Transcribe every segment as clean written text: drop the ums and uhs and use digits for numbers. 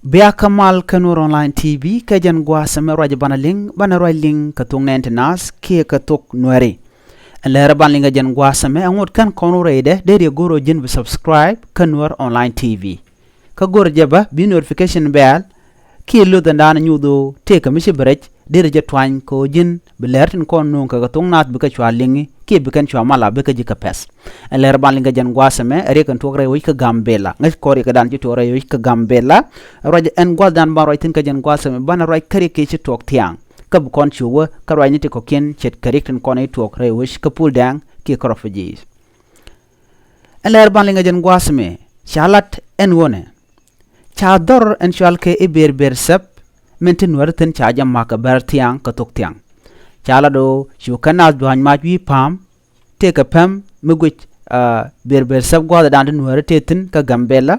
Bia Kamal Kanur Online TV kajan gua sama raja bana ling katung nentenas kia katuk nuari. Lera banlinga jan gua sama angut kan konur ede dari guru jin subscribe Kanur Online TV. Ka guru jaba bi notification bell kia lu dan nyudo take mishi berech dari jatwan ko jin belertin kon nung ka katung nat bika chwa lingi kia bikan chwa mala bika jika pes. Lera banlinga jan gua sama ere kan tuak rewi ka gambela ngai kori ka dan jitu rewi ka gambela raja en gwa dan ba raitin ka jan gwa sama bana rai kari ke chi tuak tiang ka bu kon chuwa ka rai niti ko ken chet karik tan kon ai tuak rewi ka pul dang ki ka refugees. Lera banlinga jan gwa sama shalat en wone chador en shal ke ber sep mentin warten chaja maka ber tiang ka tok tiang chala do shu kana duan ma wi pam te ka pam mugwit ber sep gwa dan den wartetin ka gambela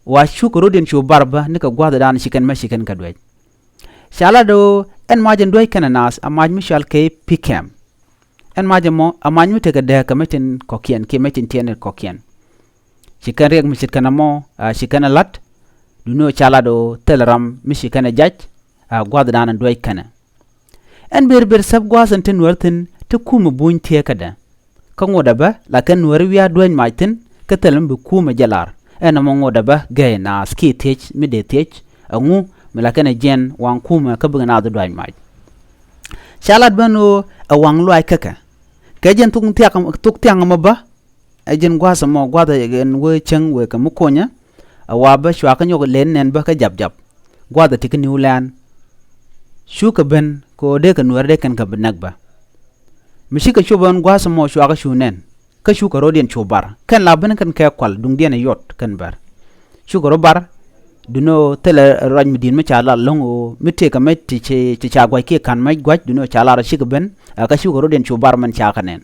wa shu ko rodin shu barba ne ka gwa dan shikan ma shikan ka dwaj chala do en majen doy kana nas amaj mi shal ke pikam en majen mo amaj mi te ka de ka metin kokien ke metin tiener kokien shikan rek mi shikan mo shikan lat duno chala do telram mi shikan jaj gwa dan doy kana en ber sep gwa santin wartin te kuma bun te kada ka ngoda ba la kan wari wiya doñ maitin ka telam bu kuma jalar en mo ngoda ba gay na ski tech mi de tech angu mila kan jen wan kuma ka bu na do doñ mai chalat bano awang lo ay kaka ka jen tuk tiang ma ba jen gwa samo gwa da gen we cheng we ka mukonya awa ba shwa ka nyog len nen ba ka jab gwa da tik niulan shu ka ben ko de kan war de kan ka benak ba mishika chuban gwa samo shwa ka shunen ka shu ka rodien chubar kan laban kan ka kwal dung dien yot kan bar shu ko robar duno tele raj midin ma chala longo mitte ka metti che cha gwa ke kan mai gwa duno chala ra shika ben ka shu ko rodien chubar man cha kanen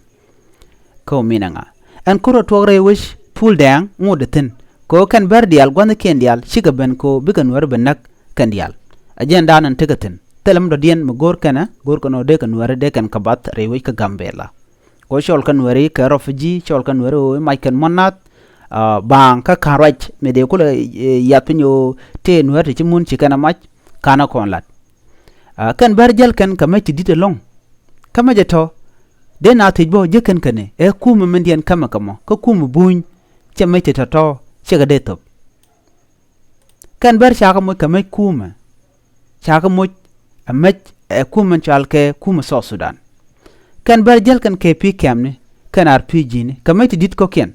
ko minanga an kuro togre wish pool dang ngodetin ko kan bar dial gwa ken dial shika ben ko bikan war benak kan dial agenda nan tegatin telam do dien mo gor kono de kan ware de kan kabat rewi ka gambela ko shol kan wari ka refugee shol kan wari o mai kan monat bang ka karaj me de kula yapinyo te nuwar ti mun ci kana mach kana kon lat kan barjal kan kamati dite long kama jeto de na tijbo je kan kane e kuma mendian kama ka kuma buñ ci meti to ci ga de top kan bar shaka mo kamay kuma shaka mo amaj kuma chalke kuma so Sudan kan barjal kan KP kamne kan RPG ne kamati dit ko ken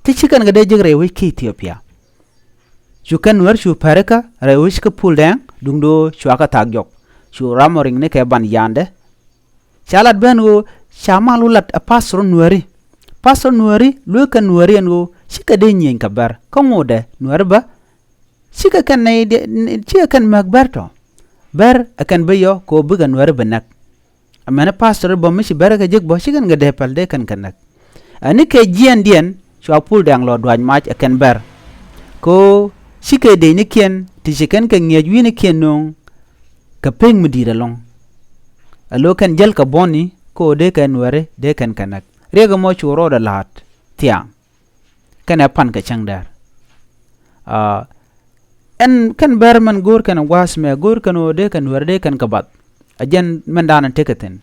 ti chikan ga de jegre we ki Ethiopia shu kan war shu paraka rewish ka puldang dungdo shu aka tagyok shu ramoring ne ke ban yande chalat benu shamalulat a pasro nuari lu kan nuari engo shika de nyen kabar ko ngode nuar ba shika kan ne shika kan magbarto ber akan bayo ko bugan war benak amana pastor bo mishi baraka jeg bo shigan ga depal de kan kanak ani ke jian dien shwa pul dang lo dwan mach akan ber ko shike de ni ken ti shikan kan ngej wi ni ken non ka peng mudira long alo kan jel ka boni ko de kan ware de kan kanak rega mo churo da lat tiang kana pan ka changdar en kan berman gor kan wasme gor kan o de kan werde kan kabat ajen mandana tekaten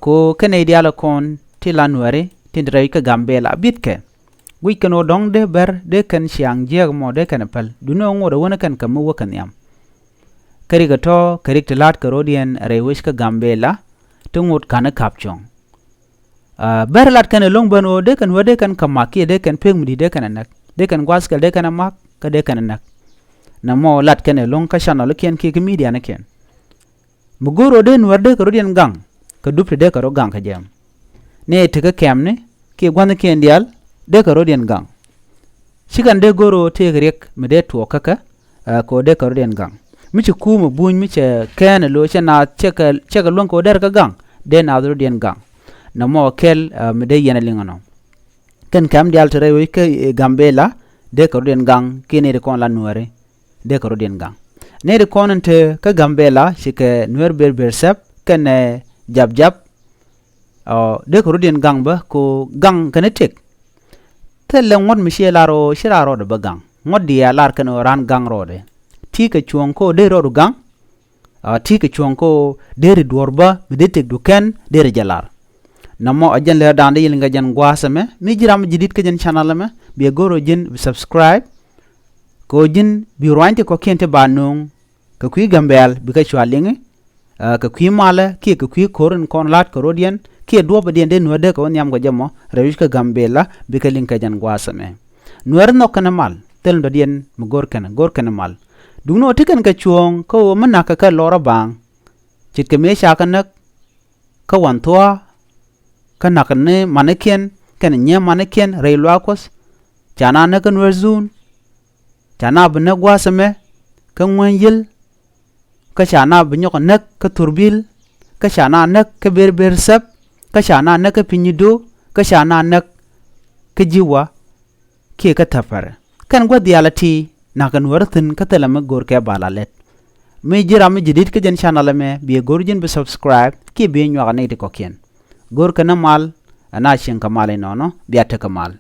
ko kan ideal kon tilan ware tindrai ka gambela bitke wi kan o dong de ber de kan siang jeg mo de kan pal duno ngodo wona kan kam wo kan yam kari ga to kari tilat ka rodien rewish ka gambela tungut kana kapchong ber lat kan long bano de kan wade kan kamaki de kan pengmudi de kan anak de kan gwaskal de kan mak ka de kan nak na mo lat kan long ka channel ken ki media na ken mugoro den warde ko rodien gang ka dupre de ka ro gang ka jam ne te ka kemne ki gwan ken dial de ka rodien gang shigan de goro te grek me de to kaka ko de ka rodien gang mi ci kuma buñ mi ce ken lo chana cheka lon ko der ka gang de na rodien gang na mo kel me de yana lingano ken kam dial tere wi ke gambela de ko den gang kene de kon la nuare de ko den gang ne de konante ka gambela shike nuer ber sep ken jab de ko den gang ba ko gang kanetek tele ngon mi shiraro de bagang ngodi ya lar kan ran gang rode ti ka chuon ko de ro gang ti ka chuon ko de ri dorba de tek duken de ri jalar namo ajan le dande yil nga jan gwasame mi jiram jidit ka jan channel me bi goro jin subscribe ko jin bi roante ko kente banung ka kui gambel bi ka chwalinge ka kui mala ki ka kui koron kon lat ko rodien ki do ba den no de ko nyam go jamo rewish ka gambela bi ka linka jan gwasame nuer no kana mal tel do dien mu gor kana mal dugno tikan ka chuong ko mana ka lora bang chit ke me sha kanak ka wantoa kanak ne maneken kan nya maneken reilwakos chana na kan werzun chana bna gwasame kan wanyil ka chana binyo nak ka turbil ka chana nak ka berber sap ka chana nak ka pinyido ka chana nak ka jiwa ke ka tafar kan gwa dialati na kan warthin ka telama gor ke balalet me jira me jidit ka jan channel me bi gorjin be subscribe ki be nyo ne ko ken gor kana mal ana shin kamal nono biata kamal